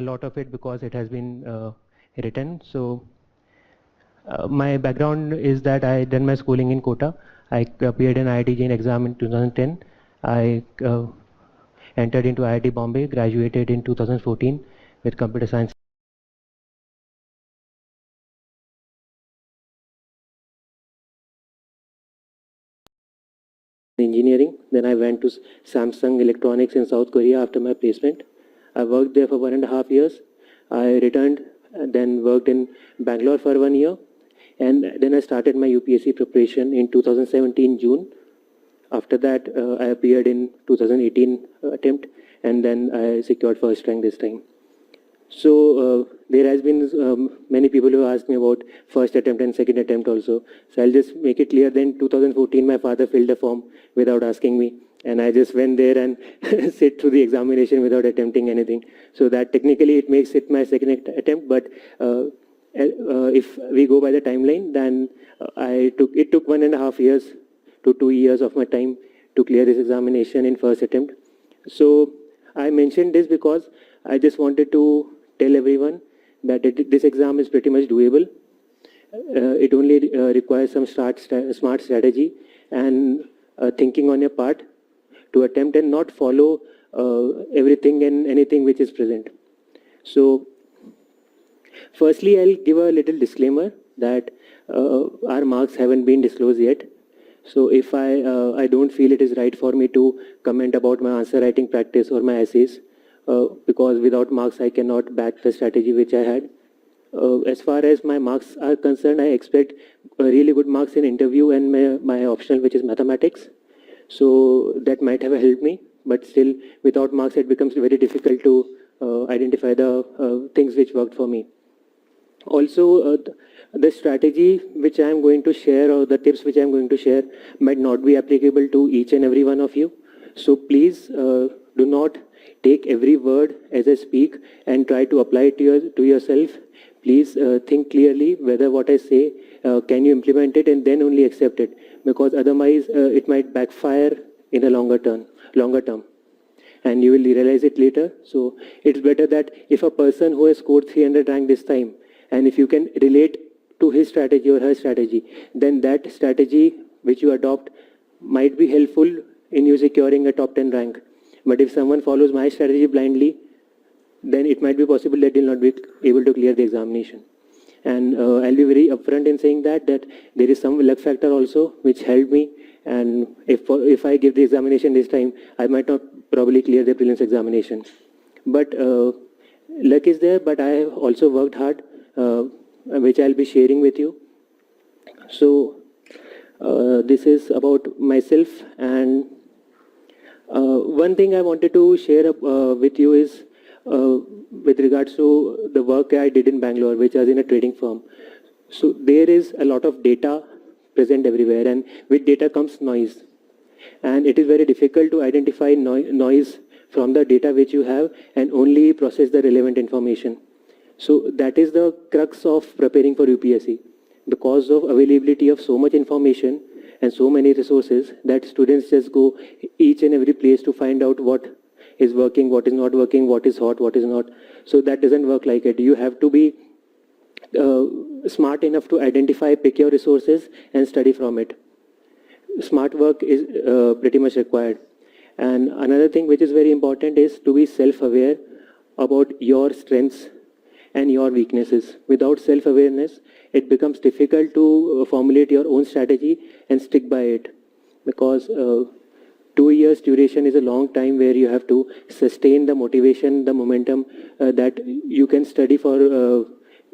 lot of it because it has been written. So my background is that I done my schooling in Kota. I appeared in IIT JEE exam in 2010. I entered into IIT Bombay, graduated in 2014 with computer science. Engineering. Then I went to Samsung Electronics in South Korea after my placement. I worked there for 1.5 years. I returned and then worked in Bangalore for 1 year. And then I started my UPSC preparation in 2017 June. After that, I appeared in 2018 attempt, and then I secured first rank this time. So there has been many people who asked me about first attempt and second attempt also. So I'll just make it clear. Then 2014, my father filled a form without asking me, and I just went there and sit through the examination without attempting anything. So that technically it makes it my second attempt. But if we go by the timeline, then it took 1.5 years to 2 years of my time to clear this examination in first attempt. So I mentioned this because I just wanted to tell everyone that this exam is pretty much doable. It only requires some smart strategy and thinking on your part to attempt and not follow everything and anything which is present. So firstly, I'll give a little disclaimer that our marks haven't been disclosed yet. So if I don't feel it is right for me to comment about my answer writing practice or my essays, because without marks I cannot back the strategy which I had. As far as my marks are concerned, I expect really good marks in interview and my optional, which is mathematics. So that might have helped me, but still without marks it becomes very difficult to identify the things which worked for me. Also, the strategy which I am going to share or the tips which I am going to share might not be applicable to each and every one of you. So please do not take every word as I speak and try to apply it to yourself. Please think clearly whether what I say, can you implement it, and then only accept it, because otherwise it might backfire in a longer term, and you will realize it later. So it's better that if a person who has scored 300 rank this time, and if you can relate to his strategy or her strategy, then that strategy which you adopt might be helpful in you securing a top 10 rank. But if someone follows my strategy blindly, then it might be possible that they'll not be able to clear the examination. And I'll be very upfront in saying that there is some luck factor also which helped me. And if I give the examination this time, I might not probably clear the prelims examination. But luck is there, but I have also worked hard, which I'll be sharing with you. So this is about myself, and one thing I wanted to share with you is with regards to the work I did in Bangalore, which was in a trading firm. So there is a lot of data present everywhere, and with data comes noise. And it is very difficult to identify noise from the data which you have and only process the relevant information. So that is the crux of preparing for UPSC. The cause of availability of so much information and so many resources that students just go each and every place to find out what is working, what is not working, what is hot, what is not. So that doesn't work like it. You have to be smart enough to identify, pick your resources and study from it. Smart work is pretty much required. And another thing which is very important is to be self-aware about your strengths and your weaknesses. Without self-awareness, it becomes difficult to formulate your own strategy and stick by it, because 2 years duration is a long time where you have to sustain the motivation, the momentum that you can study for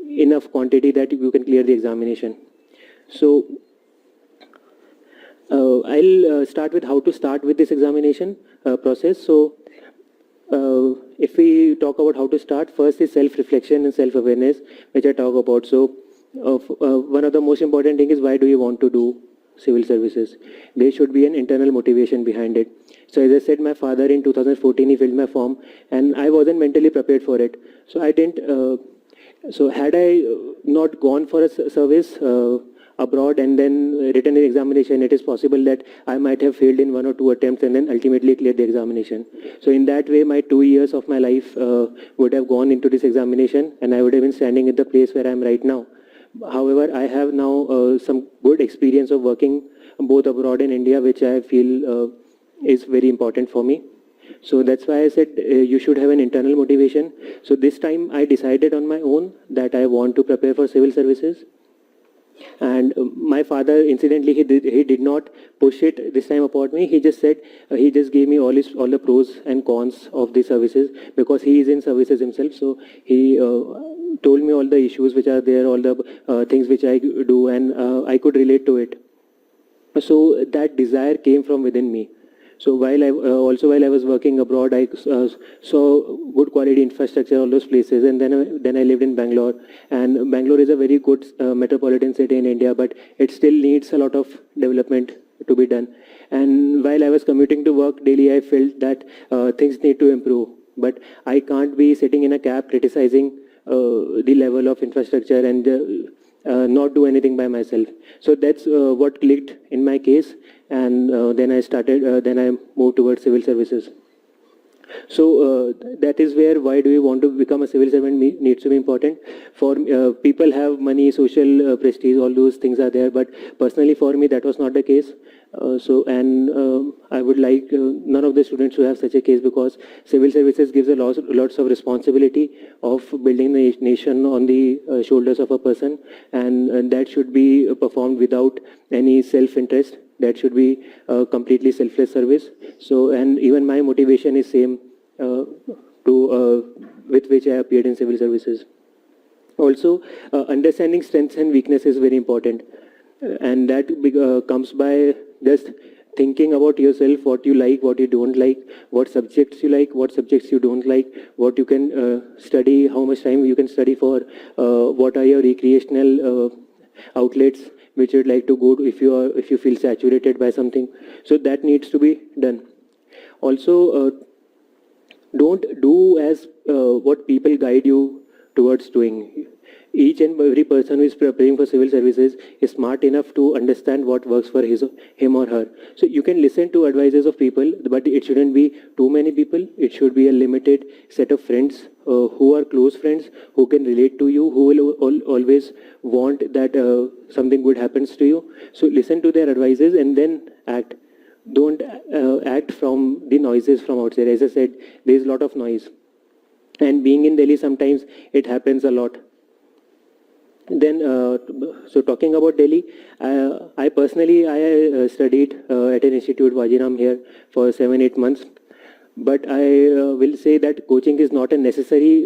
enough quantity that you can clear the examination. So I'll start with how to start with this examination process. So if we talk about how to start, first is self-reflection and self-awareness, which I talk about. So one of the most important thing is, why do you want to do civil services? There should be an internal motivation behind it. So as I said, my father in 2014, he filled my form and I wasn't mentally prepared for it. So I didn't, so had I not gone for a service, abroad and then written an examination, it is possible that I might have failed in 1 or 2 attempts and then ultimately cleared the examination. So in that way, my 2 years of my life would have gone into this examination, and I would have been standing at the place where I am right now. However, I have now some good experience of working both abroad and India, which I feel is very important for me. So that's why I said you should have an internal motivation. So this time I decided on my own that I want to prepare for civil services. And my father, incidentally, he did not push it this time upon me. He just said, he just gave me all the pros and cons of the services, because he is in services himself. So he told me all the issues which are there, all the things which I do, and I could relate to it. So that desire came from within me. So while I was working abroad, I saw good quality infrastructure, all those places, and then I lived in Bangalore. And Bangalore is a very good metropolitan city in India, but it still needs a lot of development to be done. And while I was commuting to work daily, I felt that things need to improve. But I can't be sitting in a cab criticizing the level of infrastructure and not do anything by myself. So that's what clicked in my case, and then I moved towards civil services. So that is where why do we want to become a civil servant needs to be important. For people have money, social prestige, all those things are there, but personally for me that was not the case. I would like none of the students to have such a case, because civil services gives a lots of responsibility of building the nation on the shoulders of a person, and that should be performed without any self-interest. That should be completely selfless service. So, and even my motivation is same with which I appeared in civil services. Also, understanding strengths and weaknesses is very important, and that comes by just thinking about yourself, what you like, what you don't like, what subjects you like, what subjects you don't like, what you can study, how much time you can study for, what are your recreational outlets which you'd like to go to if you feel saturated by something. So that needs to be done. Also, don't do as what people guide you towards doing. Each and every person who is preparing for civil services is smart enough to understand what works for him or her. So you can listen to advices of people, but it shouldn't be too many people. It should be a limited set of friends who are close friends, who can relate to you, who will always want that something good happens to you. So listen to their advices and then act. Don't act from the noises from outside. As I said, there is a lot of noise. And being in Delhi, sometimes it happens a lot. Then, so talking about Delhi, I personally studied at an institute, Wajiram, here for 7-8 months. But I will say that coaching is not a necessary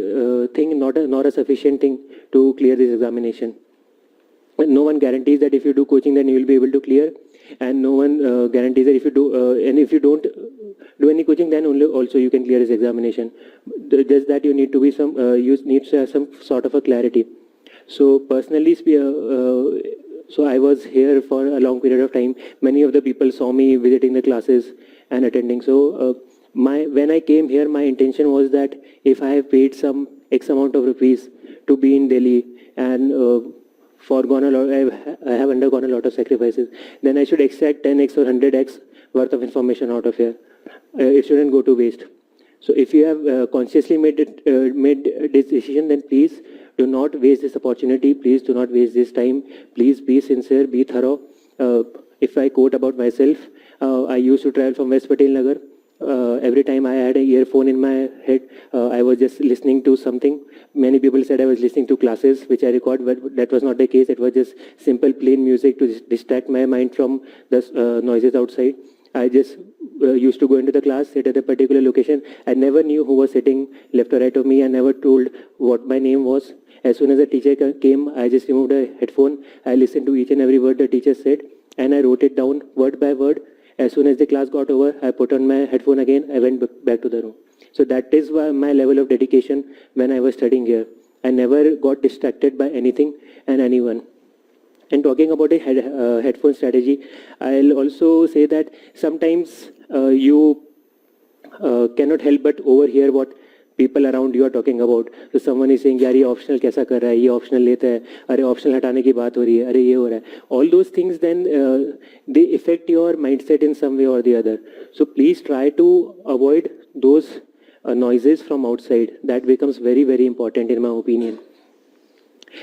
thing, not a sufficient thing to clear this examination. No one guarantees that if you do coaching, then you will be able to clear, and no one guarantees that if you do, and if you don't do any coaching, then only also you can clear this examination. Just that you need to be you need to have some sort of a clarity. So personally, so I was here for a long period of time. Many of the people saw me visiting the classes and attending. So when I came here, my intention was that if I have paid some X amount of rupees to be in Delhi and I have undergone a lot of sacrifices, then I should extract 10x or 100x worth of information out of here. It shouldn't go to waste. So if you have consciously made this decision, then please do not waste this opportunity. Please do not waste this time. Please be sincere, be thorough. If I quote about myself, I used to travel from West Patel Nagar. Every time I had an earphone in my head, I was just listening to something. Many people said I was listening to classes, which I record, but that was not the case. It was just simple, plain music to distract my mind from the noises outside. I just used to go into the class, sit at a particular location. I never knew who was sitting left or right of me. I never told what my name was. As soon as the teacher came, I just removed a headphone. I listened to each and every word the teacher said, and I wrote it down word by word. As soon as the class got over, I put on my headphone again. I went back to the room. So that is my level of dedication when I was studying here. I never got distracted by anything and anyone. And talking about a headphone strategy, I'll also say that sometimes you cannot help but overhear what people around you are talking about. So someone is saying, यार ये optional कैसा कर रहा है, ये optional लेता है, अरे optional हटाने की बात हो रही है, अरे ये हो रहा है. All those things then they affect your mindset in some way or the other. So please try to avoid those noises from outside. That becomes very, very important in my opinion.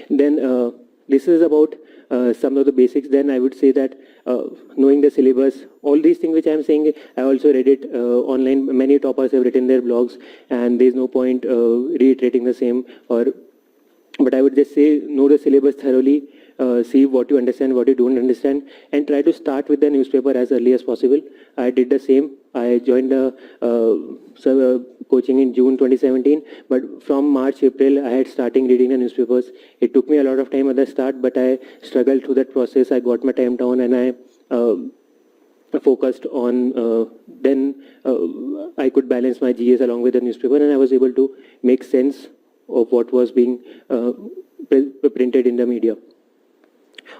Then this is about some of the basics. Then I would say that knowing the syllabus, all these things which I am saying, I also read it online. Many toppers have written their blogs, and there is no point reiterating the same. But I would just say know the syllabus thoroughly, see what you understand, what you don't understand, and try to start with the newspaper as early as possible. I did the same. I joined coaching in June 2017, but from March, April, I had starting reading the newspapers. It took me a lot of time at the start, but I struggled through that process. I got my time down, and I focused on, then I could balance my GS along with the newspaper, and I was able to make sense of what was being printed in the media.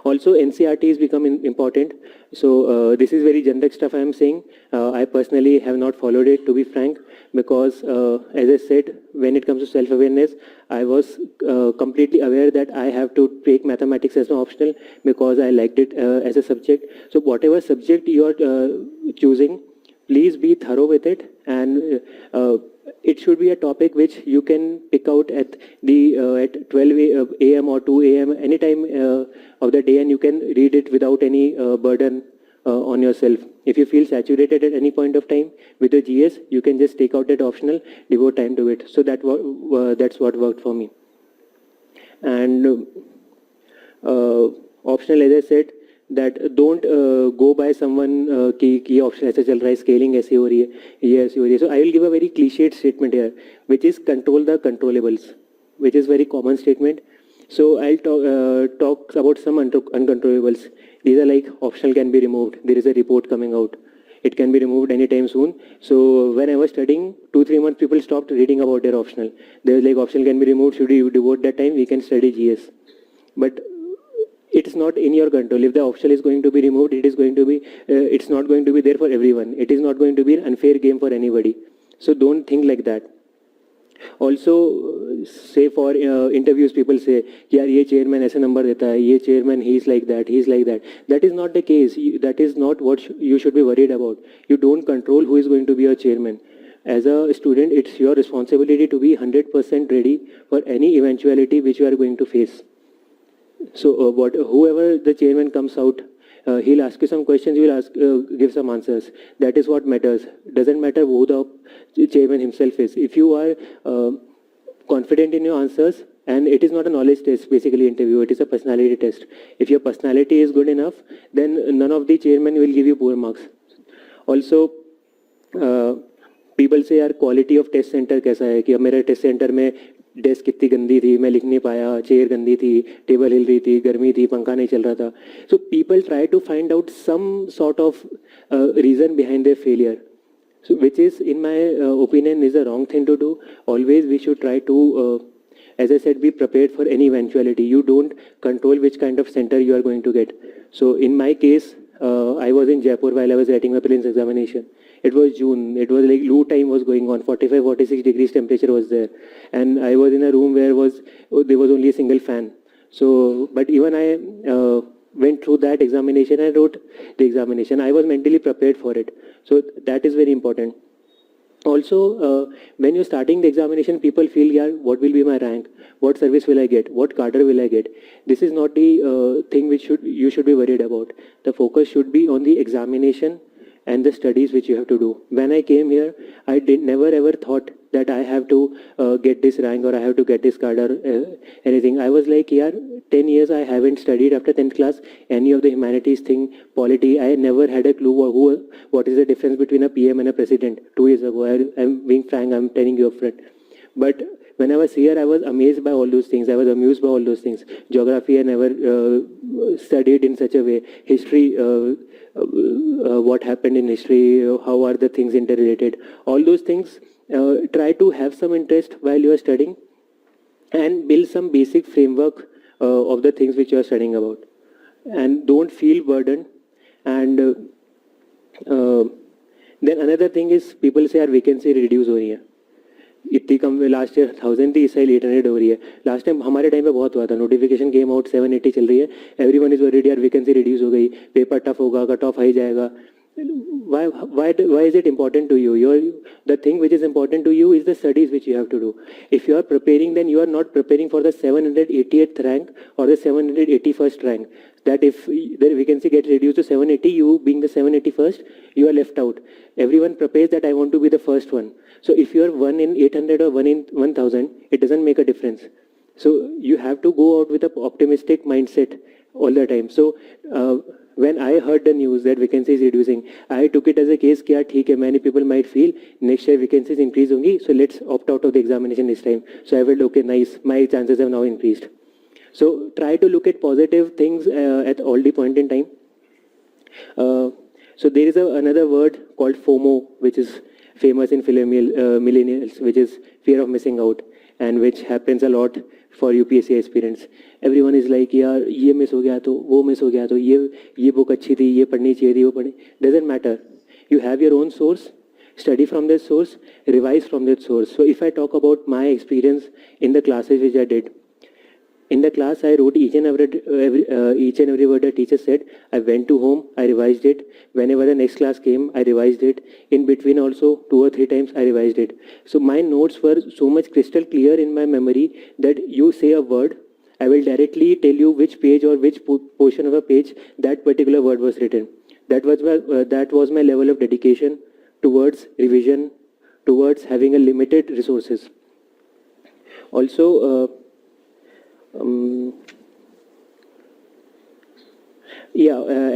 Also, NCRT is becoming important. So this is very generic stuff I am saying. I personally have not followed it, to be frank, because as I said, when it comes to self-awareness, I was completely aware that I have to take mathematics as an optional because I liked it as a subject. So whatever subject you are choosing, please be thorough with it, and it should be a topic which you can pick out at the at 12 a.m. or 2 a.m. any time of the day, and you can read it without any burden on yourself. If you feel saturated at any point of time with the GS, you can just take out that optional, devote time to it. So that's what worked for me. And optional, as I said, that don't go by someone कि ये option ऐसे चल रहा है, scaling ऐसे हो रही है, ये ऐसे हो रही है. So I will give a very cliched statement here, which is control the controllables, which is very common statement. So I'll talk about some uncontrollables. These are like optional can be removed. There is a report coming out. It can be removed anytime soon. So when I was studying, 2-3 months, people stopped reading about their optional. They was like, optional can be removed. Should you devote that time? We can study GS. But it's not in your control. If the optional is going to be removed, it is going to be, it's not going to be there for everyone. It is not going to be an unfair game for anybody. So don't think like that. Also, say for interviews, people say, yaar, ye chairman aisa number deta hai, ye chairman, he's like that, he's like that. That is not the case. That is not what you should be worried about. You don't control who is going to be your chairman. As a student, it's your responsibility to be 100% ready for any eventuality which you are going to face. So whoever the chairman comes out, he'll ask you some questions, you will give some answers. That is what matters. Doesn't matter who the chairman himself is. If you are confident in your answers, and it is not a knowledge test, basically interview, it is a personality test. If your personality is good enough, then none of the chairman will give you poor marks. Also, people say, यार quality of test center कैसा है कि अब मेरे test center में desk कितनी गंदी थी, मैं लिख नहीं पाया, चेयर गंदी थी, टेबल हिल रही थी, गर्मी थी, पंखा नहीं चल रहा था. So people try to find out some sort of reason behind their failure. So which is, in my opinion, is a wrong thing to do. Always we should try to, as I said, be prepared for any eventuality. You don't control which kind of center you are going to get. So in my case, I was in Jaipur while I was writing my prelims examination. It was June. It was like loo time was going on. 45, 46 degrees temperature was there. And I was in a room where there was only a single fan. So, but even I went through that examination and wrote the examination. I was mentally prepared for it. So that is very important. Also, when you're starting the examination, people feel, yeah, what will be my rank? What service will I get? What cadre will I get? This is not the thing which you should be worried about. The focus should be on the examination and the studies which you have to do. When I came here, I never ever thought that I have to get this rank or I have to get this card or anything. I was like, yeah, 10 years I haven't studied after 10th class any of the humanities thing, polity. I never had a clue what is the difference between a PM and a president 2 years ago. I'm being frank, I'm telling you upfront. But when I was here, I was amazed by all those things. I was amused by all those things. Geography, I never studied in such a way. History, what happened in history, how are the things interrelated. All those things, try to have some interest while you are studying and build some basic framework of the things which you are studying about. And don't feel burdened. And then another thing is, people say our vacancy reduce हो रही है. इतनी कम, last year 1000 थी, इस साल 800 हो रही है. लास्ट टाइम हमारे टाइम पे बहुत हुआ था, नोटिफिकेशन केम आउट 780 चल रही है, एवरीवन इज वरीड यार वैकेंसी रिड्यूस हो गई, पेपर टफ होगा, कट ऑफ हाई जाएगा. Why is it important to you? The thing which is important to you is the studies which you have to do. If you are preparing, then you are not preparing for the 788th rank or the 781st rank. That if the vacancy gets reduced to 780, you being the 781st, you are left out. Everyone prepares that I want to be the first one. So if you are 1 in 800 or 1 in 1000, it doesn't make a difference. So you have to go out with an optimistic mindset all the time. So when I heard the news that vacancy is reducing, I took it as a case कि यार ठीक है, many people might feel next year vacancies increase होंगी, so let's opt out of the examination this time. So I felt okay, nice, my chances have now increased. So try to look at positive things at all the point in time. So there is another word called FOMO, which is famous in millennials, which is fear of missing out, and which happens a lot for UPSC aspirants. Everyone is like यार ये miss हो गया तो वो miss हो गया तो ये बुक अच्छी थी, ये पढ़नी चाहिए थी, वो पढ़नी. Doesn't matter. You have your own source. Study from that source. Revise from that source. So if I talk about my experience in the classes which I did, in the class, I wrote each and every word the teacher said. I went to home, I revised it. Whenever the next class came, I revised it. In between also, 2 or 3 times, I revised it. So my notes were so much crystal clear in my memory that you say a word, I will directly tell you which page or which portion of a page that particular word was written. That was my level of dedication towards revision, towards having a limited resources. Also,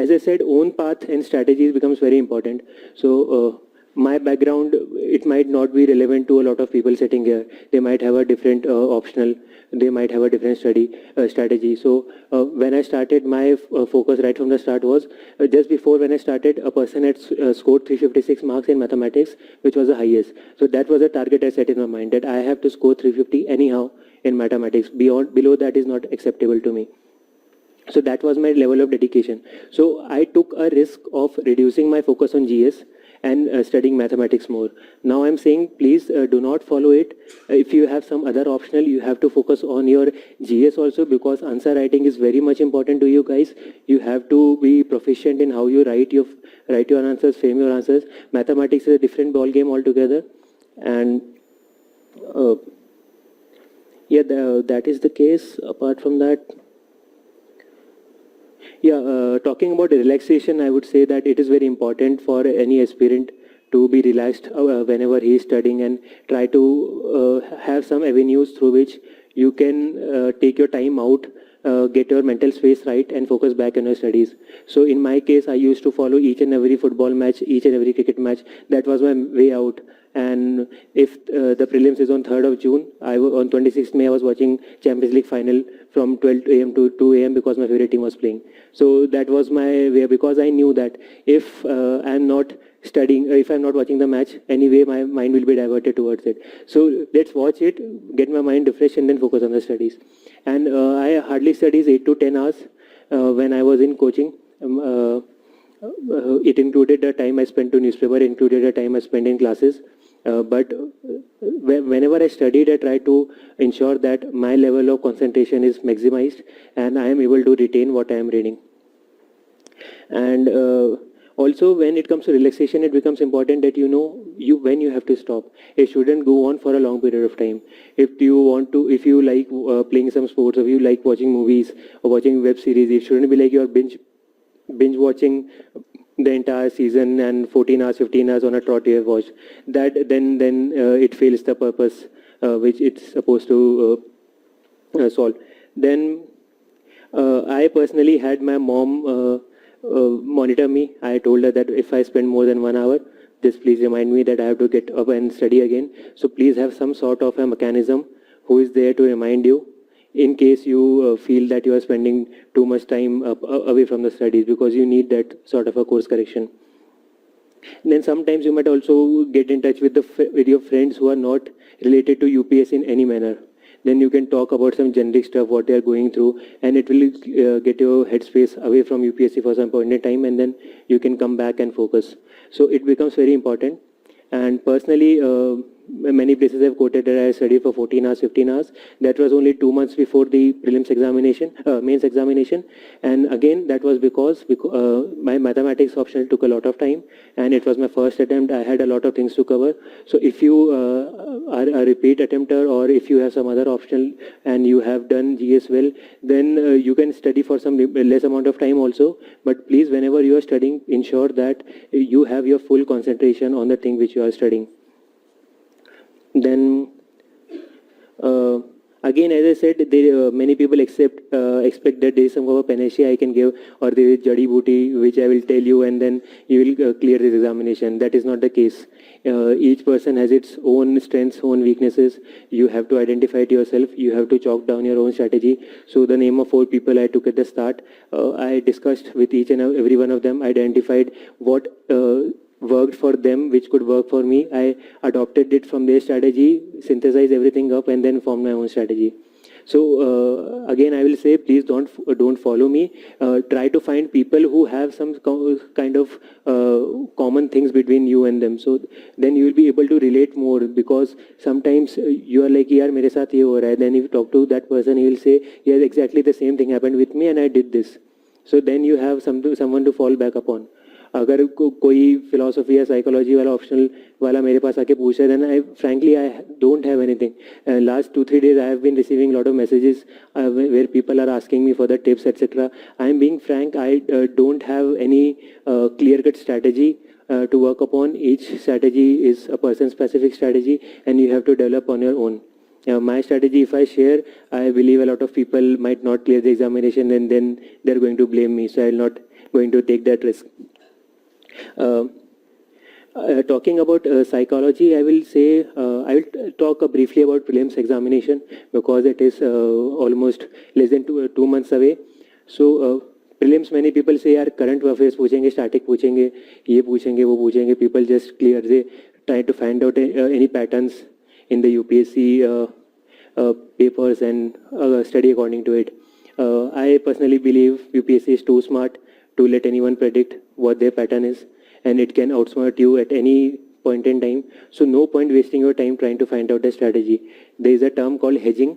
as I said, own path and strategies becomes very important. So my background, it might not be relevant to a lot of people sitting here. They might have a different optional, they might have a different strategy. So when I started, my focus right from the start was, just before when I started, a person had scored 356 marks in mathematics, which was the highest. So that was a target I set in my mind, that I have to score 350 anyhow in mathematics. Below that is not acceptable to me. So that was my level of dedication. So I took a risk of reducing my focus on GS and studying mathematics more. Now I'm saying, please do not follow it. If you have some other optional, you have to focus on your GS also, because answer writing is very much important to you guys. You have to be proficient in how you write your answers, frame your answers. Mathematics is a different ball game altogether. And that is the case. Apart from that, talking about relaxation, I would say that it is very important for any aspirant to be relaxed whenever he is studying, and try to have some avenues through which you can take your time out, get your mental space right, and focus back on your studies. So in my case, I used to follow each and every football match, each and every cricket match. That was my way out. And if the prelims is on 3rd of June, on 26th May, I was watching Champions League final from 12 a.m. to 2 a.m. because my favorite team was playing. So that was my way, because I knew that if I'm not studying, if I'm not watching the match, anyway, my mind will be diverted towards it. So let's watch it, get my mind refreshed, and then focus on the studies. And I hardly studied 8 to 10 hours when I was in coaching. It included the time I spent to newspaper, included the time I spent in classes. But whenever I studied, I tried to ensure that my level of concentration is maximized and I am able to retain what I am reading. And also, when it comes to relaxation, it becomes important that you know when you have to stop. It shouldn't go on for a long period of time. If you like playing some sports, or if you like watching movies or watching web series, it shouldn't be like you're binge watching the entire season and 14 hours, 15 hours on a trot you have watched. That then it fails the purpose which it's supposed to solve. Then I personally had my mom monitor me. I told her that if I spend more than 1 hour, just please remind me that I have to get up and study again. So please have some sort of a mechanism who is there to remind you in case you feel that you are spending too much time away from the studies, because you need that sort of a course correction. And then sometimes you might also get in touch with your friends who are not related to UPS in any manner. Then you can talk about some generic stuff, what they are going through, and it will get your headspace away from UPSC for some point in time, and then you can come back and focus. So it becomes very important. And personally, many places I've quoted that I studied for 14 hours, 15 hours. That was only 2 months before the prelims examination, mains examination. And again, that was because my mathematics optional took a lot of time, and it was my first attempt. I had a lot of things to cover. So if you are a repeat attempter, or if you have some other optional and you have done GS well, then you can study for some less amount of time also. But please, whenever you are studying, ensure that you have your full concentration on the thing which you are studying. Then again, as I said, many people expect that there is some kind of panacea I can give, or there is jadi booty which I will tell you, and then you will clear this examination. That is not the case. Each person has its own strengths, own weaknesses. You have to identify it yourself. You have to chalk down your own strategy. So the name of 4 people I took at the start, I discussed with each and every one of them, identified what worked for them, which could work for me. I adopted it from their strategy, synthesized everything up, and then formed my own strategy. So again, I will say, please don't follow me. Try to find people who have some kind of common things between you and them. So then you will be able to relate more, because sometimes you are like, yaar, mere saath ye ho raha hai. Then if you talk to that person, he will say, yes, exactly the same thing happened with me, and I did this. So then you have someone to fall back upon. अगर कोई philosophy या psychology वाला optional वाला मेरे पास आके पूछे, then I frankly I don't have anything. Last 2-3 days I have been receiving a lot of messages where people are asking me for the tips, etc. I am being frank, I don't have any clear cut strategy to work upon. Each strategy is a person specific strategy, and you have to develop on your own. My strategy, if I share, I believe a lot of people might not clear the examination, and then they're going to blame me, so I'm not going to take that risk. Talking about psychology, I will say I will talk briefly about prelims examination, because it is almost less than 2 months away. So prelims, many people say, यार current affairs पूछेंगे, static पूछेंगे, ये पूछेंगे, वो पूछेंगे. People just clear, they try to find out any patterns in the UPSC papers and study according to it. I personally believe UPSC is too smart to let anyone predict what their pattern is, and it can outsmart you at any point in time. So no point wasting your time trying to find out the strategy. There is a term called hedging.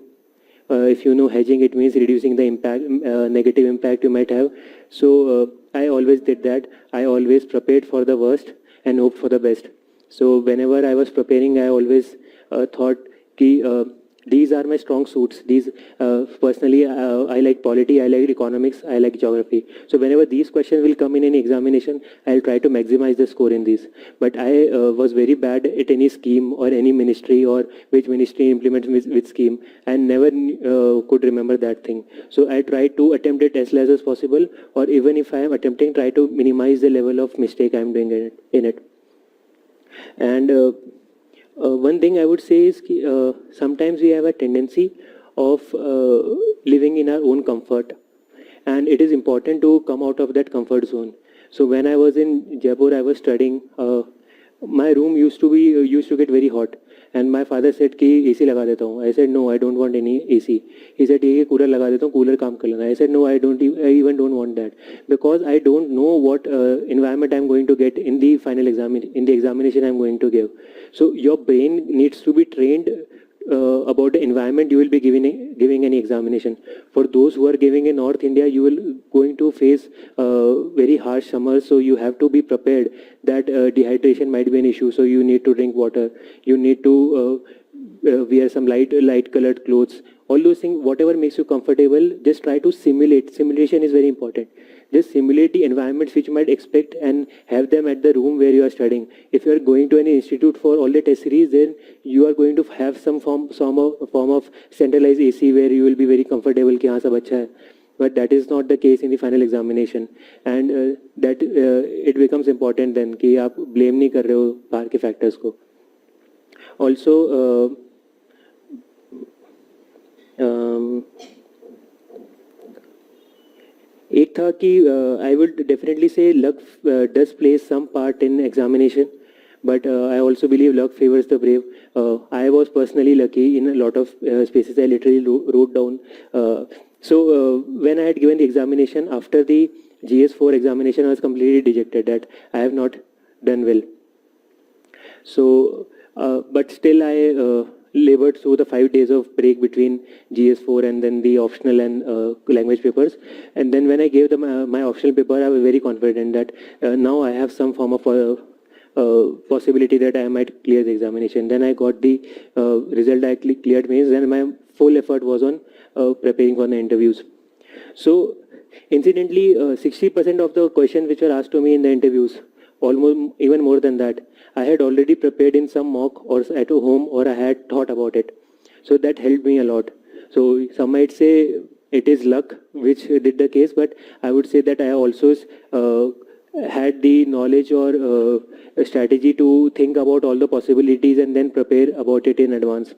If you know hedging, it means reducing the impact, negative impact you might have. So I always did that. I always prepared for the worst and hoped for the best. So whenever I was preparing, I always thought ki, these are my strong suits. These personally, I like polity, I like economics, I like geography. So whenever these questions will come in any examination, I'll try to maximize the score in these. But I was very bad at any scheme or any ministry, or which ministry implements which scheme, and never could remember that thing. So I try to attempt it as less as possible, or even if I am attempting, try to minimize the level of mistake I'm doing in it. And one thing I would say is sometimes we have a tendency of living in our own comfort, and it is important to come out of that comfort zone. So when I was in Jaipur, I was studying. My room used to get very hot, and my father said कि AC लगा देता हूँ. I said no, I don't want any AC. He said ठीक है cooler लगा देता हूँ, cooler काम कर लेना. I said no, I even don't want that, because I don't know what environment I'm going to get in the final examination I'm going to give. So your brain needs to be trained about the environment you will be giving any examination. For those who are giving in North India, you will going to face very harsh summers, so you have to be prepared that dehydration might be an issue. So you need to drink water. You need to wear some light colored clothes. All those things, whatever makes you comfortable, just try to simulate. Simulation is very important. Just simulate the environments which you might expect and have them at the room where you are studying. If you are going to any institute for all the test series, then you are going to have some form of centralized AC where you will be very comfortable कि हाँ सब अच्छा है. But that is not the case in the final examination, and that it becomes important then कि आप blame नहीं कर रहे हो बाहर के factors को. Also, एक था कि I would definitely say luck does play some part in examination, but I also believe luck favors the brave. I was personally lucky in a lot of spaces. I literally wrote down. So when I had given the examination after the GS4 examination, I was completely dejected that I have not done well. So But still, I labored through the 5 days of break between GS4 and then the optional and language papers. And then when I gave them my optional paper, I was very confident that now I have some form of possibility that I might clear the examination. Then I got the result I cleared means, and my full effort was on preparing for the interviews. So, incidentally, 60% of the questions which were asked to me in the interviews, almost even more than that, I had already prepared in some mock or at home, or I had thought about it. So that helped me a lot. So some might say it is luck which did the case, but I would say that I also had the knowledge or a strategy to think about all the possibilities and then prepare about it in advance.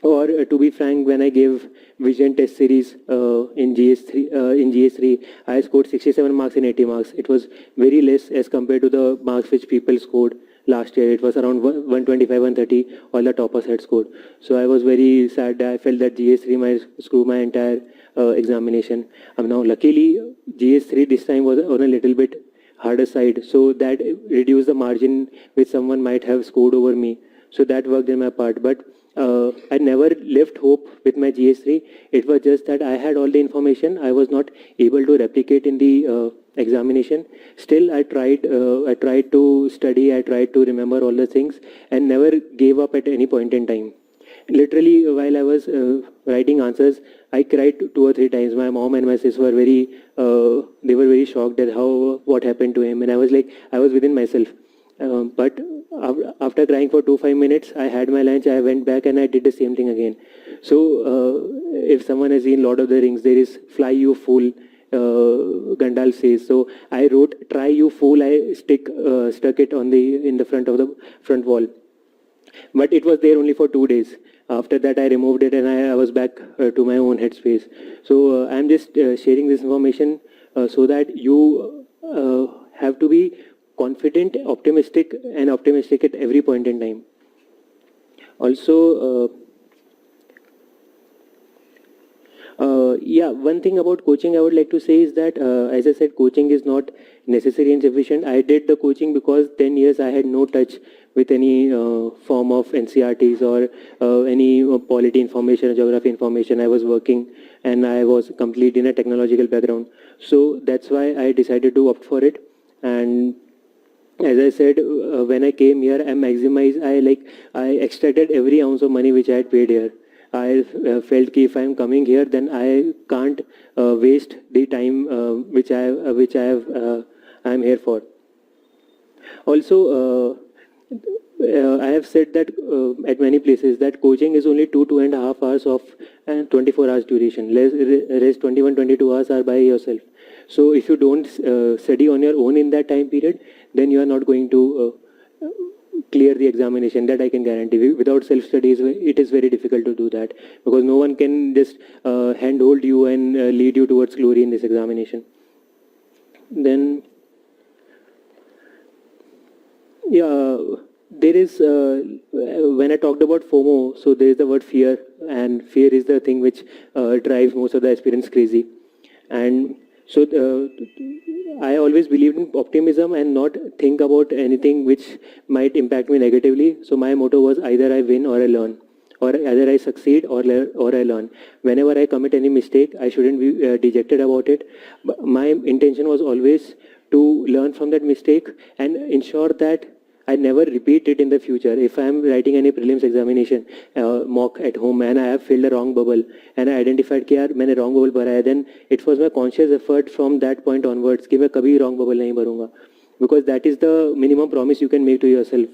Or to be frank, when I gave vision test series in GS3, I scored 67 marks in 80 marks. It was very less as compared to the marks which people scored last year. It was around 125, 130, all the toppers had scored. So I was very sad. I felt that GS3 might screw my entire examination. Now, luckily, GS3 this time was on a little bit harder side, so that reduced the margin which someone might have scored over me. So that worked in my part. But I never left hope with my GS3. It was just that I had all the information. I was not able to replicate in the examination. Still, I tried. I tried to study. I tried to remember all the things, and never gave up at any point in time. Literally, while I was writing answers, I cried 2 or 3 times. My mom and my sis were they were very shocked at what happened to him, and I was like, I was within myself. But after crying for 5 minutes, I had my lunch. I went back and I did the same thing again. So, if someone has seen Lord of the Rings, there is "Fly, you fool." Gandalf says. So I wrote "Try, you fool." I stuck it on in the front of the front wall. But it was there only for 2 days. After that, I removed it and I was back to my own headspace. So I'm just sharing this information so that you have to be confident, optimistic, and optimistic at every point in time. Also, yeah, one thing about coaching I would like to say is that, as I said, coaching is not necessary and sufficient. I did the coaching because 10 years I had no touch with any form of NCRTs or any polity information or geography information. I was working and I was complete in a technological background. So that's why I decided to opt for it. And as I said, when I came here, I extracted every ounce of money which I had paid here. I felt that if I am coming here, then I can't waste the time I am here for. Also, I have said that at many places that coaching is only 2.5 hours of 24 hours duration. Rest 21, 22 hours are by yourself. So if you don't study on your own in that time period, then you are not going to clear the examination. That I can guarantee. Without self-study, it is very difficult to do that, because no one can just handhold you and lead you towards glory in this examination. Then, yeah, there is, when I talked about FOMO, so there is the word fear, and fear is the thing which drives most of the aspirants crazy. And so I always believed in optimism and not think about anything which might impact me negatively. So my motto was either I win or I learn, or either I succeed or I learn. Whenever I commit any mistake, I shouldn't be dejected about it. But my intention was always to learn from that mistake and ensure that I never repeat it in the future. If I am writing any prelims examination mock at home and I have filled a wrong bubble and I identified कि यार मैंने wrong bubble भरा है, then it was my conscious effort from that point onwards कि मैं कभी wrong bubble नहीं भरूंगा, because that is the minimum promise you can make to yourself.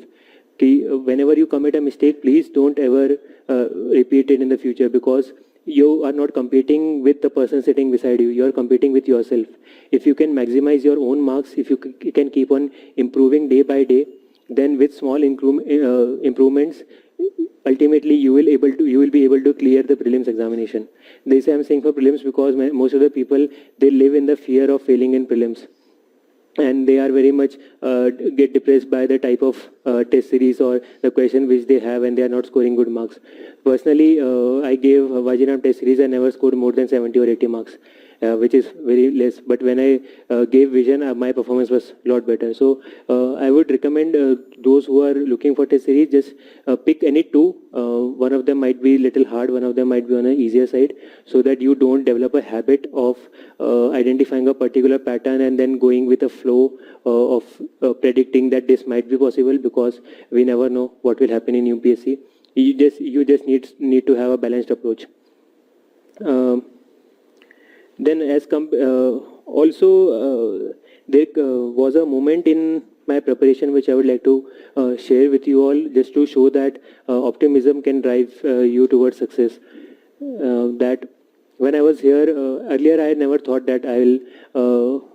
कि whenever you commit a mistake, please don't ever repeat it in the future, because you are not competing with the person sitting beside you. You are competing with yourself. If you can maximize your own marks, if you can keep on improving day by day, then with small improvements, ultimately you will be able to clear the prelims examination. This I am saying for prelims because most of the people, they live in the fear of failing in prelims, and they are very much get depressed by the type of test series or the question which they have, and they are not scoring good marks. Personally, I gave Vajinam test series. I never scored more than 70 or 80 marks. which is very less. But when I gave vision, my performance was a lot better. So I would recommend those who are looking for test series, just pick any two. One of them might be little hard, one of them might be on an easier side, so that you don't develop a habit of identifying a particular pattern and then going with a flow of predicting that this might be possible, because we never know what will happen in UPSC. You just need to have a balanced approach. Then there was a moment in my preparation which I would like to share with you all, just to show that optimism can drive you towards success. That when I was here earlier, I never thought that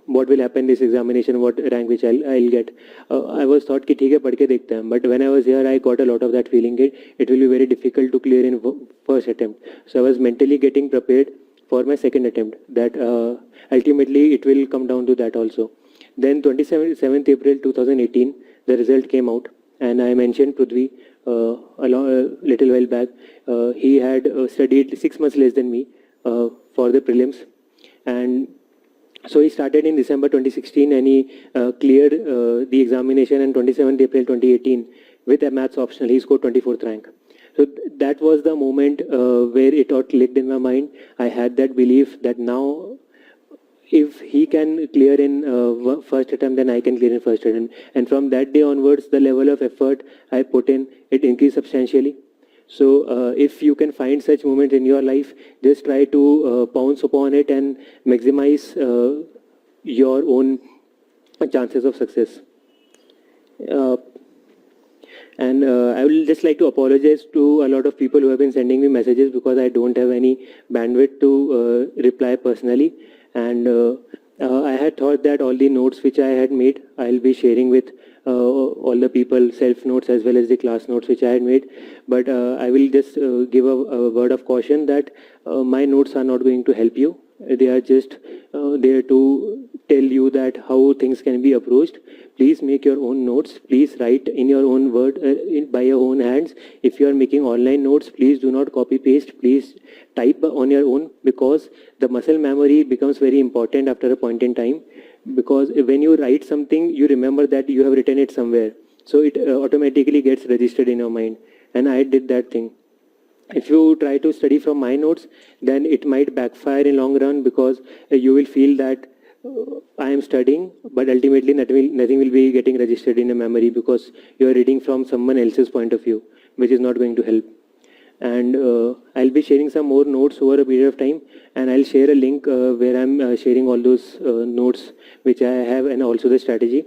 what will happen in this examination, what rank which I'll get. I was thought कि ठीक है पढ़ के देखते हैं. But when I was here, I got a lot of that feeling. It will be very difficult to clear in first attempt. So I was mentally getting prepared for my second attempt. That ultimately it will come down to that also. Then 27th April 2018, the result came out, and I mentioned Prithvi a little while back. He had studied 6 months less than me for the prelims, and so he started in December 2016, and he cleared the examination on 27th April 2018 with a maths optional. He scored 24th rank. So that was the moment where it all clicked in my mind. I had that belief that now, if he can clear in first attempt, then I can clear in first attempt. And from that day onwards, the level of effort I put in, it increased substantially. So if you can find such moments in your life, just try to pounce upon it and maximize your own chances of success. And I would just like to apologize to a lot of people who have been sending me messages, because I don't have any bandwidth to reply personally. And I had thought that all the notes which I had made, I'll be sharing with all the people, self notes as well as the class notes which I had made. But I will just give a word of caution that my notes are not going to help you. They are just there to tell you that how things can be approached. Please make your own notes. Please write in your own word, by your own hands. If you are making online notes, please do not copy paste. Please type on your own, because the muscle memory becomes very important after a point in time. Because when you write something, you remember that you have written it somewhere. So it automatically gets registered in your mind. And I did that thing. If you try to study from my notes, then it might backfire in long run, because you will feel that I am studying, but ultimately nothing will be getting registered in a memory, because you are reading from someone else's point of view, which is not going to help. And I'll be sharing some more notes over a period of time, and I'll share a link where I'm sharing all those notes which I have, and also the strategy.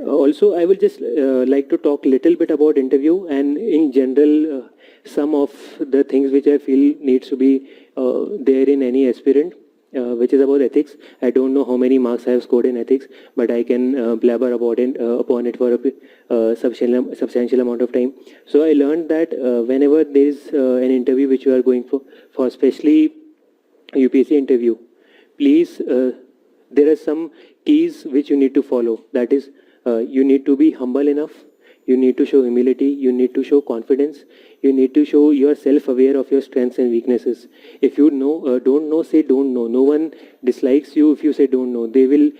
Also, I will just like to talk a little bit about interview, and in general some of the things which I feel needs to be there in any aspirant, which is about ethics. I don't know how many marks I have scored in ethics, but I can blabber about it, upon it for a substantial amount of time. So I learned that whenever there is an interview which you are going for especially UPSC interview, please, there are some keys which you need to follow. That is, you need to be humble enough. You need to show humility. You need to show confidence. You need to show you are self-aware of your strengths and weaknesses. If you don't know, say don't know. No one dislikes you if you say don't know. They will,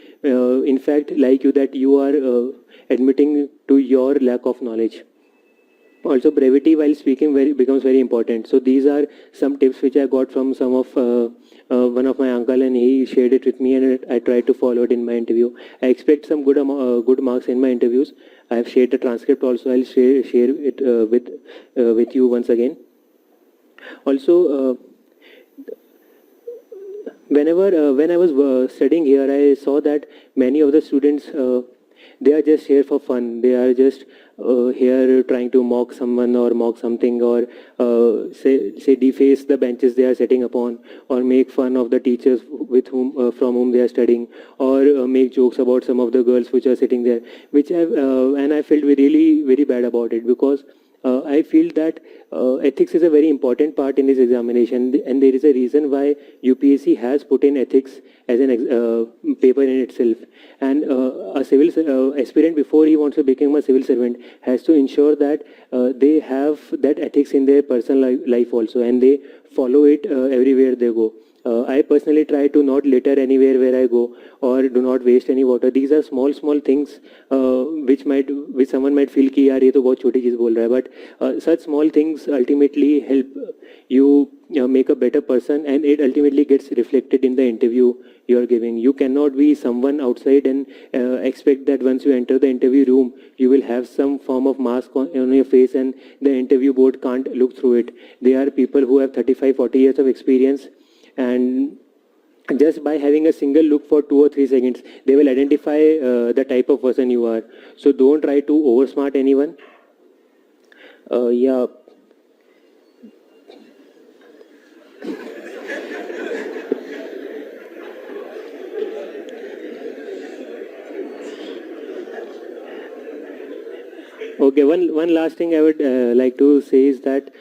in fact, like you that you are admitting to your lack of knowledge. Also, brevity while speaking becomes very important. So these are some tips which I got from some of one of my uncle, and he shared it with me, and I tried to follow it in my interview. I expect some good marks in my interviews. I have shared the transcript also. I'll share it with you once again. Also, when I was studying here, I saw that many of the students, they are just here for fun. They are just here trying to mock someone or mock something, or say deface the benches they are sitting upon, or make fun of the teachers with whom from whom they are studying, or make jokes about some of the girls which are sitting there, which and I felt really very bad about it, because I feel that ethics is a very important part in this examination, and there is a reason why UPSC has put in ethics as an paper in itself. And a civil aspirant, before he wants to become a civil servant, has to ensure that they have that ethics in their personal life also, and they follow it everywhere they go. I personally try to not litter anywhere where I go, or do not waste any water. These are small things which someone might feel कि यार ये तो बहुत छोटी चीज़ बोल रहा है, but such small things ultimately help you make a better person, and it ultimately gets reflected in the interview you are giving. You cannot be someone outside and expect that once you enter the interview room, you will have some form of mask on your face and the interview board can't look through it. They are people who have 35, 40 years of experience, and just by having a single look for 2 or 3 seconds, they will identify the type of person you are. So don't try to oversmart anyone. Yeah. Okay, one last thing I would like to say is that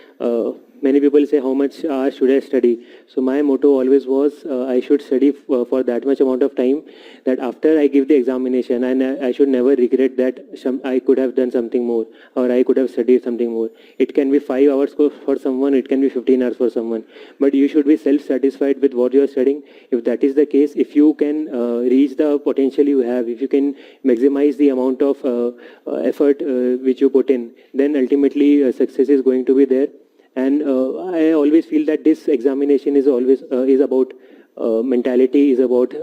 many people say how much hours should I study. So my motto always was I should study for that much amount of time, that after I give the examination, and I should never regret that I could have done something more, or I could have studied something more. It can be 5 hours for someone, it can be 15 hours for someone, but you should be self-satisfied with what you are studying. If that is the case, if you can reach the potential you have, if you can maximize the amount of effort which you put in, then ultimately success is going to be there. And I always feel that this examination is always is about mentality, is about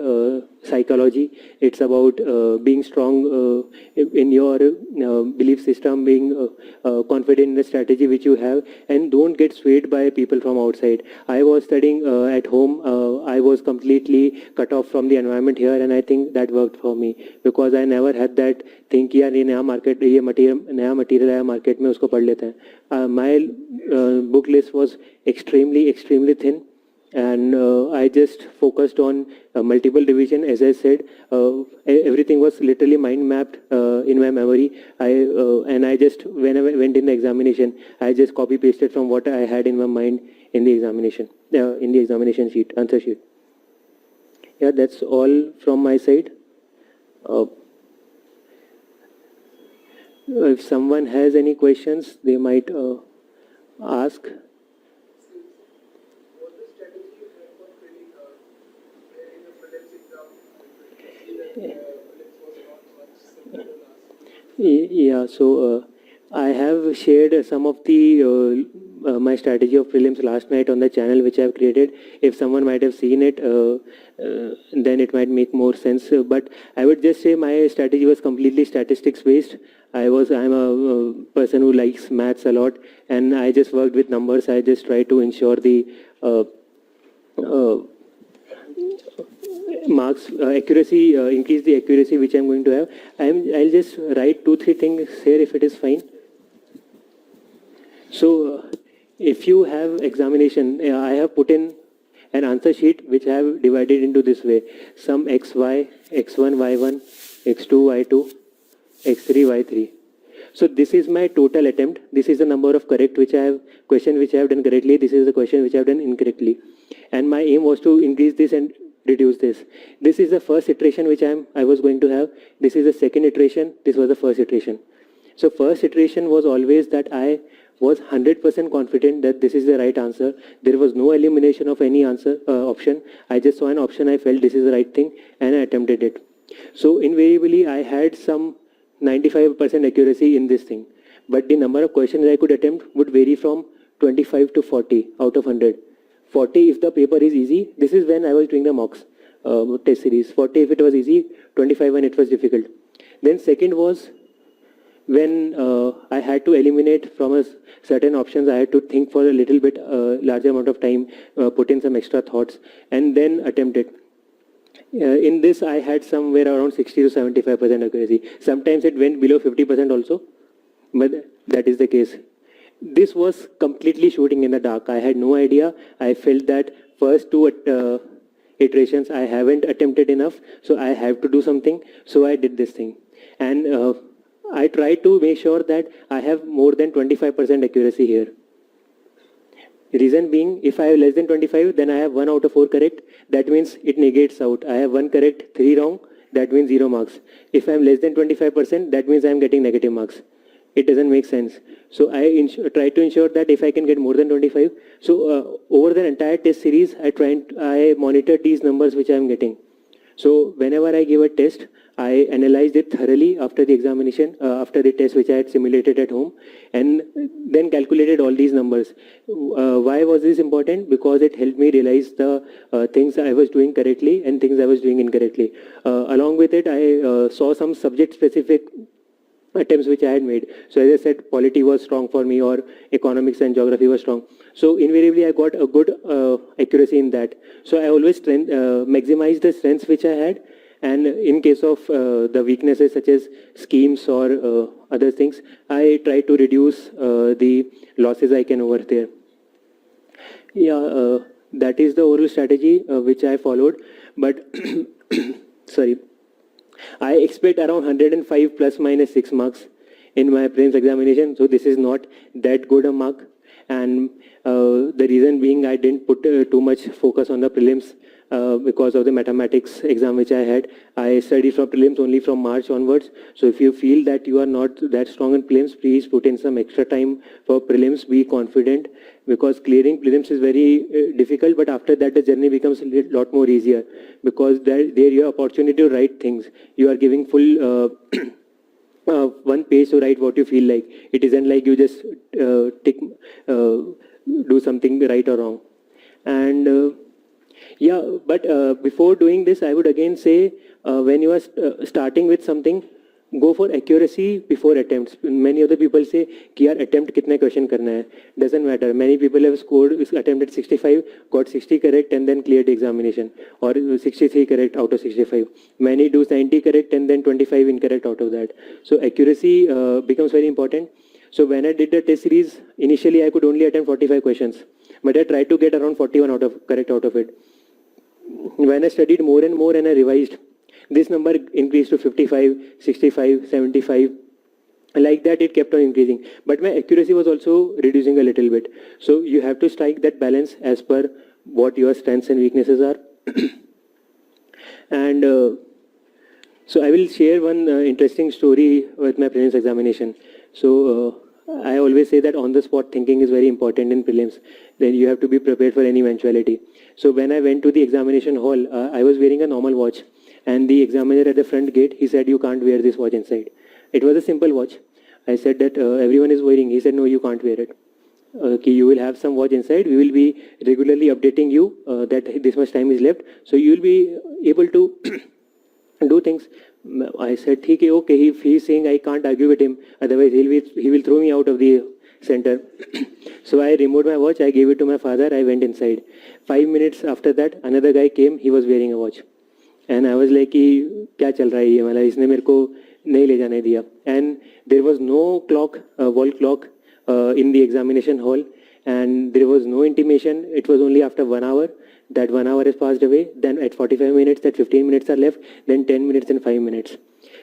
psychology. It's about being strong in your belief system, being confident in the strategy which you have, and don't get swayed by people from outside. I was studying at home. I was completely cut off from the environment here, and I think that worked for me, because I never had that thing कि यार ये नया material आया market में, उसको पढ़ लेते हैं. My book list was extremely thin, and I just focused on multiple revision. As I said, everything was literally mind mapped in my memory. And I just, when I went in the examination, I just copy pasted from what I had in my mind in the examination sheet, answer sheet. Yeah, that's all from my side. If someone has any questions, they might ask. Yeah, so I have shared some of the my strategy of prelims last night on the channel which I have created. If someone might have seen it, then it might make more sense. But I would just say my strategy was completely statistics based. I'm a person who likes maths a lot, and I just worked with numbers. I just try to ensure the marks accuracy, increase the accuracy which I'm going to have. I'll just write 2-3 things here if it is fine. So if you have examination, I have put in an answer sheet which I have divided into this way: sum xy, x1, y1, x2, y2, x3, y3. So this is my total attempt. This is the number of correct question which I have done correctly. This is the question which I have done incorrectly. And my aim was to increase this and reduce this. This is the first iteration which I was going to have. This is the second iteration. This was the first iteration. So first iteration was always that I was 100% confident that this is the right answer. There was no elimination of any answer option. I just saw an option. I felt this is the right thing, and I attempted it. So invariably, I had some 95% accuracy in this thing. But the number of questions I could attempt would vary from 25 to 40 out of 100. 40 if the paper is easy. This is when I was doing the mocks test series. 40 if it was easy, 25 when it was difficult. Then second was when I had to eliminate from a certain options. I had to think for a little bit larger amount of time, put in some extra thoughts, and then attempt it. In this, I had somewhere around 60 to 75% accuracy. Sometimes it went below 50% also, but that is the case. This was completely shooting in the dark. I had no idea. I felt that first 2 iterations I haven't attempted enough, so I have to do something. So I did this thing, and I try to make sure that I have more than 25% accuracy here. Reason being, if I have less than 25, then I have 1 out of 4 correct. That means it negates out. I have 1 correct, 3 wrong. That means 0 marks. If I am less than 25%, that means I am getting negative marks. It doesn't make sense. So I try to ensure that if I can get more than 25. So over the entire test series, I monitor these numbers which I am getting. So whenever I give a test, I analyzed it thoroughly after the examination, after the test which I had simulated at home, and then calculated all these numbers. Why was this important? Because it helped me realize the things I was doing correctly and things I was doing incorrectly. Along with it, I saw some subject-specific attempts which I had made. So as I said, polity was strong for me, or economics and geography was strong. So invariably I got a good accuracy in that. So I always maximize the strengths which I had, and in case of the weaknesses such as schemes or other things, I try to reduce the losses I can over there. Yeah, that is the overall strategy which I followed. But sorry. I expect around 105 plus minus 6 marks in my prelims examination. So this is not that good a mark. And the reason being I didn't put too much focus on the prelims because of the mathematics exam which I had. I studied for prelims only from March onwards. So if you feel that you are not that strong in prelims, please put in some extra time for prelims. Be confident, because clearing prelims is very difficult, but after that the journey becomes a lot more easier, because there you have opportunity to write things. You are giving full one page to write what you feel like. It isn't like you just do something right or wrong. And yeah, but before doing this, I would again say when you are starting with something, go for accuracy before attempts. Many other people say कि यार attempt कितने question करना है. Doesn't matter. Many people have scored, attempted 65, got 60 correct and then cleared the examination, or 63 correct out of 65. Many do 90 correct and then 25 incorrect out of that. So accuracy becomes very important. So when I did the test series, initially I could only attempt 45 questions, but I tried to get around 41 correct out of it. When I studied more and more and I revised, this number increased to 55, 65, 75. Like that, it kept on increasing. But my accuracy was also reducing a little bit. So you have to strike that balance as per what your strengths and weaknesses are. And so I will share one interesting story with my prelims examination. So I always say that on-the-spot thinking is very important in prelims. Then you have to be prepared for any eventuality. So when I went to the examination hall, I was wearing a normal watch. And the examiner at the front gate, he said, you can't wear this watch inside. It was a simple watch. I said that everyone is wearing. He said, no, you can't wear it. You will have some watch inside. We will be regularly updating you that this much time is left. So you will be able to do things. I said, okay, if he is saying I can't argue with him, otherwise he will throw me out of the center. So I removed my watch, I gave it to my father, I went inside. 5 minutes after that, another guy came, he was wearing a watch. And I was like, क्या चल रहा है ये, मतलब इसने मेरे को नहीं ले जाने दिया. And there was no clock, wall clock in the examination hall, and there was no intimation. It was only after 1 hour. That 1 hour has passed away. Then at 45 minutes, that 15 minutes are left. Then 10 minutes and 5 minutes.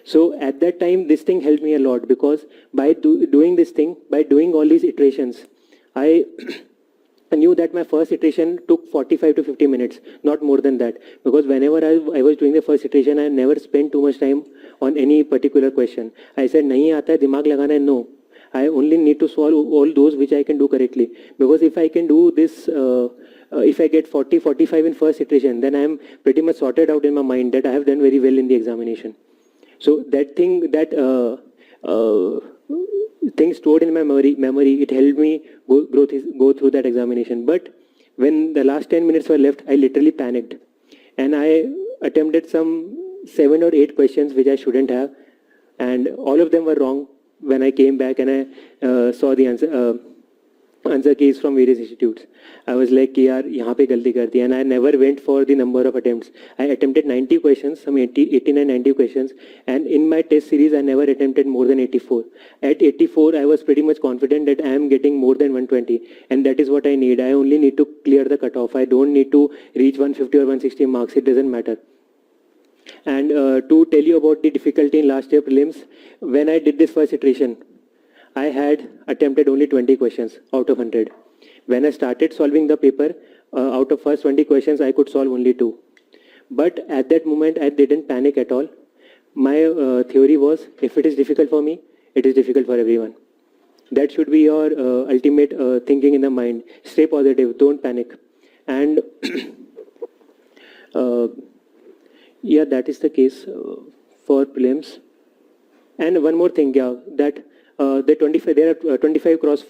So at that time, this thing helped me a lot, because by doing this thing, by doing all these iterations, I knew that my first iteration took 45 to 50 minutes, not more than that. Because whenever I was doing the first iteration, I never spent too much time on any particular question. I said, nahi aata hai, dimag lagana hai, no. I only need to solve all those which I can do correctly. Because if I can do this, if I get 40, 45 in first iteration, then I am pretty much sorted out in my mind that I have done very well in the examination. So that thing, that thing stored in my memory, it helped me go through that examination. But when the last 10 minutes were left, I literally panicked. And I attempted some 7 or 8 questions which I shouldn't have. And all of them were wrong. When I came back and I saw the answer keys from various institutes, I was like, yaar, yahan pe galti kar di. And I never went for the number of attempts. I attempted 90 questions, some 89, 90 questions. And in my test series, I never attempted more than 84. At 84, I was pretty much confident that I am getting more than 120. And that is what I need. I only need to clear the cutoff. I don't need to reach 150 or 160 marks. It doesn't matter. And to tell you about the difficulty in last year prelims, when I did this first iteration, I had attempted only 20 questions out of 100. When I started solving the paper, out of first 20 questions, I could solve only 2. But at that moment, I didn't panic at all. My theory was, if it is difficult for me, it is difficult for everyone. That should be your ultimate thinking in the mind. Stay positive, don't panic. And yeah, that is the case for prelims. And one more thing, yeah, that there are 25 cross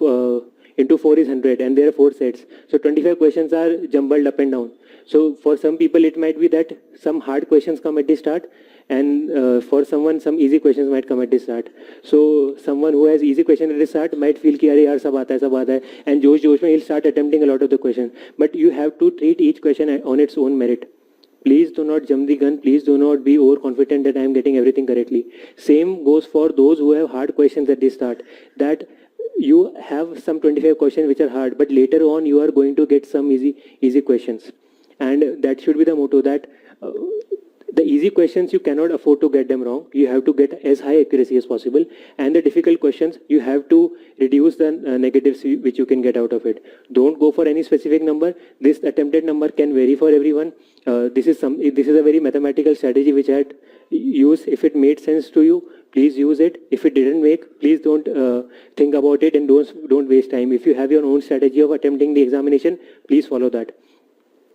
into 4 is 100, and there are 4 sets. So 25 questions are jumbled up and down. So for some people, it might be that some hard questions come at the start, and for someone, some easy questions might come at the start. So someone who has easy question at the start might feel कि अरे यार सब आता है, and जोश में he'll start attempting a lot of the questions. But you have to treat each question on its own merit. Please do not jump the gun. Please do not be overconfident that I am getting everything correctly. Same goes for those who have hard questions at the start. That you have some 25 questions which are hard, but later on you are going to get some easy questions. And that should be the motto, that the easy questions, you cannot afford to get them wrong. You have to get as high accuracy as possible. And the difficult questions, you have to reduce the negatives which you can get out of it. Don't go for any specific number. This attempted number can vary for everyone. This is a very mathematical strategy which I had used. If it made sense to you, please use it. If it didn't make, please don't think about it, and don't waste time. If you have your own strategy of attempting the examination, please follow that.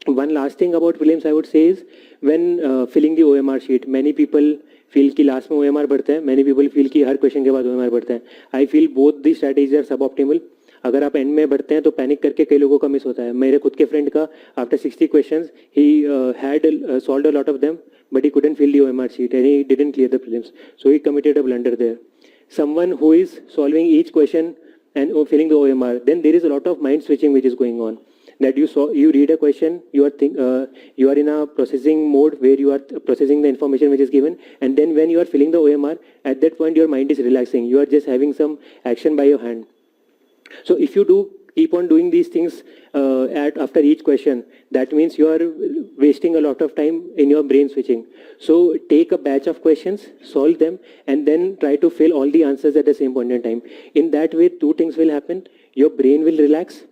One last thing about prelims I would say is, when filling the OMR sheet, many people feel कि last में OMR बढ़ता है, many people feel कि हर question के बाद OMR बढ़ता है. I feel both the strategies are suboptimal. अगर आप end में बढ़ते हैं तो पैनिक करके कई लोगों का मिस होता है. मेरे खुद के फ्रेंड का after 60 questions he had solved a lot of them, but he couldn't fill the OMR sheet and he didn't clear the prelims. So he committed a blunder there. Someone who is solving each question and filling the OMR, then there is a lot of mind switching which is going on. That you read a question, you are in a processing mode where you are processing the information which is given, and then when you are filling the OMR, at that point your mind is relaxing. You are just having some action by your hand. So if you keep on doing these things after each question, that means you are wasting a lot of time in your brain switching. So take a batch of questions, solve them, and then try to fill all the answers at the same point in time. In that way, 2 things will happen. Your brain will relax,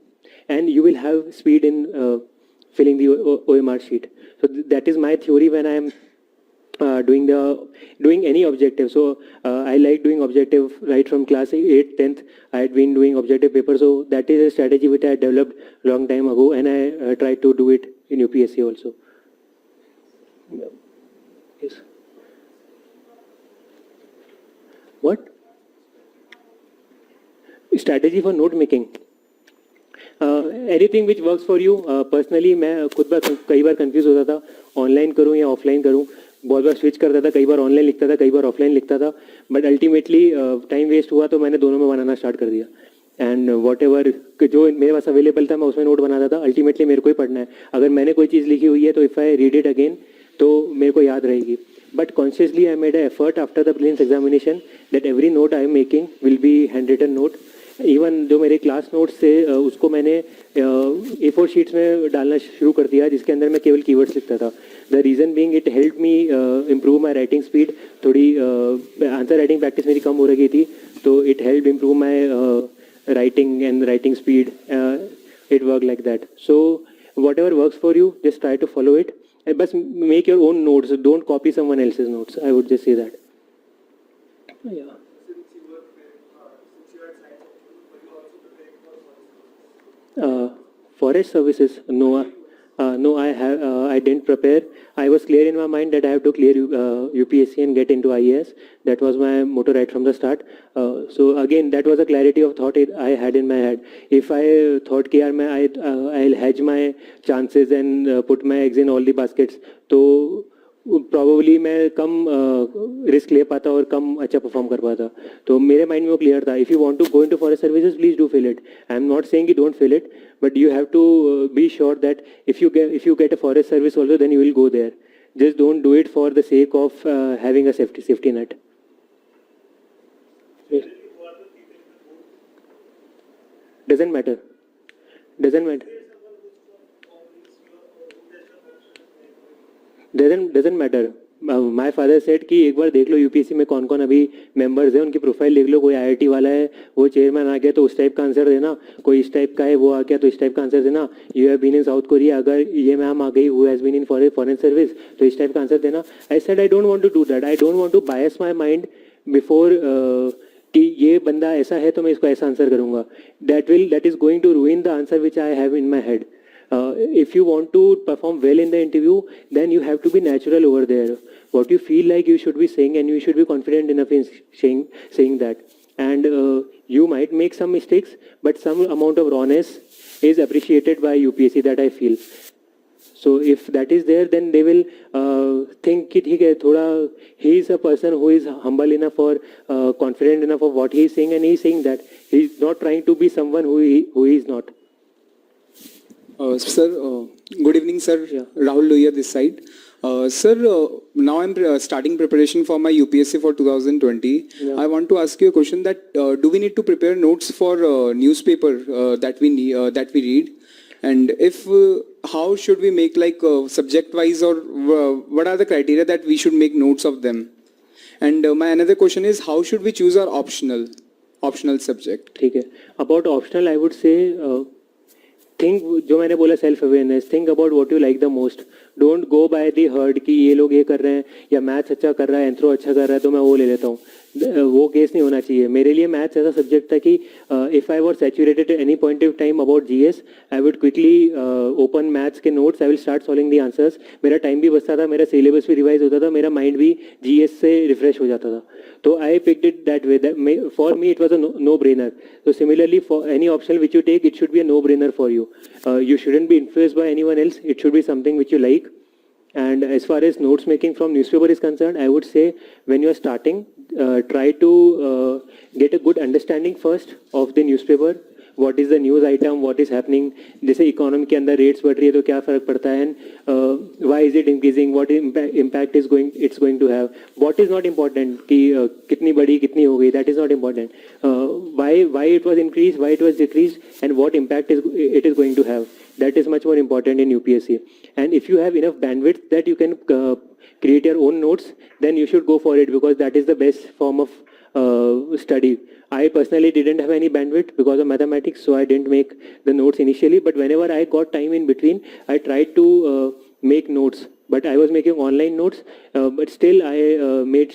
and you will have speed in filling the OMR sheet. So that is my theory when I am doing any objective. So I like doing objective right from class 8th, 10th. I had been doing objective paper. So that is a strategy which I developed long time ago, and I tried to do it in UPSC also. Yes. What? Strategy for note making. Anything which works for you. Personally मैं खुद कई बार confuse होता था, online करूँ या offline करूँ. बहुत बार switch करता था, कई बार ऑनलाइन लिखता था, कई बार ऑफलाइन लिखता था. बट अल्टीमेटली टाइम वेस्ट हुआ, तो मैंने दोनों में बनाना स्टार्ट कर दिया. एंड वॉट एवर जो मेरे पास अवेलेबल था मैं उसमें नोट बनाता था. अल्टीमेटली मेरे को ही पढ़ना है. अगर मैंने कोई चीज़ लिखी हुई है तो if I read it again तो मेरे को याद रहेगी. But consciously I made a effort after the prelims examination that every note I am making will be handwritten note. Even जो मेरे क्लास नोट्स थे उसको मैंने A4 शीट्स में डालना शुरू कर दिया, जिसके अंदर मैं केवल कीवर्ड्स लिखता था. The reason being it help me improve my writing speed. थोड़ी आंसर राइटिंग प्रैक्टिस मेरी कम हो रही थी, तो it help improve my writing and writing speed. It work like that. So whatever works for you, just try to follow it. बस make your own notes, don't copy someone else's notes. I would just say that. Forest services, no, I didn't prepare. I was clear in my mind that I have to clear UPSC and get into IAS. That was my motto right from the start. So again, that was a clarity of thought I had in my head. If I thought कि यार I'll hedge my chances and put my eggs in all the baskets, तो probably मैं कम risk ले पाता और कम अच्छा perform कर पाता. तो मेरे माइंड में वो क्लियर था. If you want to go into forest services, please do fill it. I am not saying कि don't fill it, but you have to be sure that if you get a forest service also, then you will go there. Just don't do it for the sake of having a safety net. Doesn't matter. Doesn't matter. My father said कि एक बार देख लो UPSC में कौन कौन अभी members हैं, उनकी profile देख लो, कोई आईआईटी वाला है वो चेयरमैन आ गया तो उस टाइप का आंसर देना, कोई इस टाइप का है वो आ गया तो इस टाइप का आंसर देना, you have been in South Korea, अगर ये मैम आ गई who has been in foreign service तो इस टाइप का आंसर देना. I said I don't want to do that, I don't want to bias my mind before कि ये बंदा ऐसा है तो मैं इसको ऐसा आंसर करूंगा. That is going to ruin the answer which I have in my head. If you want to perform well in the interview, then you have to be natural over there. What you feel like you should be saying, and you should be confident enough in saying that. And you might make some mistakes, but some amount of rawness is appreciated by UPSC, that I feel. So if that is there, then they will think कि ठीक है थोड़ा, he is a person who is humble enough or confident enough of what he is saying, and he is saying that he is not trying to be someone who he is not. Sir, good evening, sir. Yeah. Rahul Lohia this side. Sir, now I'm starting preparation for my UPSC for 2020. Yeah. I want to ask you a question that do we need to prepare notes for newspaper that we read? And if how should we make like subject wise, or what are the criteria that we should make notes of them? And my another question is, how should we choose our optional subject? ठीक है. About optional, I would say think, जो मैंने बोला self awareness, think about what you like the most. Don't go by the heard कि ये लोग ये कर रहे हैं या मैथ्स अच्छा कर रहा है, एंथ्रो अच्छा कर रहा है तो मैं वो ले लेता हूँ. वो केस नहीं होना चाहिए. मेरे लिए मैथ्स ऐसा सब्जेक्ट था कि if I was saturated at any point of time about GS, I would quickly open maths के notes, I will start solving the answers. मेरा टाइम भी बचता था, मेरा सिलेबस भी रिवाइज होता था, मेरा माइंड भी जीएस से रिफ्रेश हो जाता था. तो I picked it that way. For me it was a no brainer. So similarly, for any optional which you take, it should be a no-brainer for you. You shouldn't be influenced by anyone else. It should be something which you like. And as far as notes making from newspaper is concerned, I would say when you are starting, try to get a good understanding first of the newspaper. What is the news item, what is happening, जैसे economy के अंदर rates बढ़ रही है तो क्या फ़र्क पड़ता है, and why is it increasing, what impact it's going to have. What is not important कि कितनी बड़ी कितनी हो गई, that is not important. Why it was increase, why it was decrease, and what impact it is going to have. That is much more important in UPSC. And if you have enough bandwidth that you can create your own notes, then you should go for it, because that is the best form of study. I personally didn't have any bandwidth because of mathematics, so I didn't make the notes initially. But whenever I got time in between, I tried to make notes. But I was making online notes, but still I made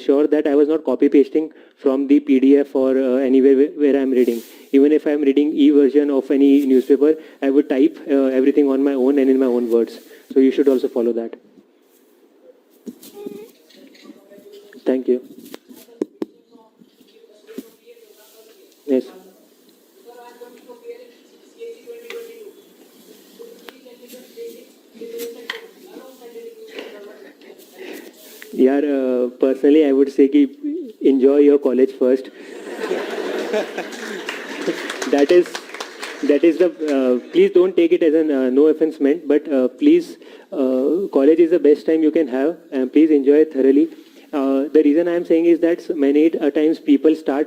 sure that I was not copy pasting from the PDF or anywhere where I'm reading. Even if I'm reading e-version of any newspaper, I would type everything on my own and in my own words. So you should also follow that. Thank you. Yes. यार personally I would say कि enjoy your college first. that is the please don't take it as an no offense meant, but please college is the best time you can have, and please enjoy it thoroughly. The reason I am saying is that many times people start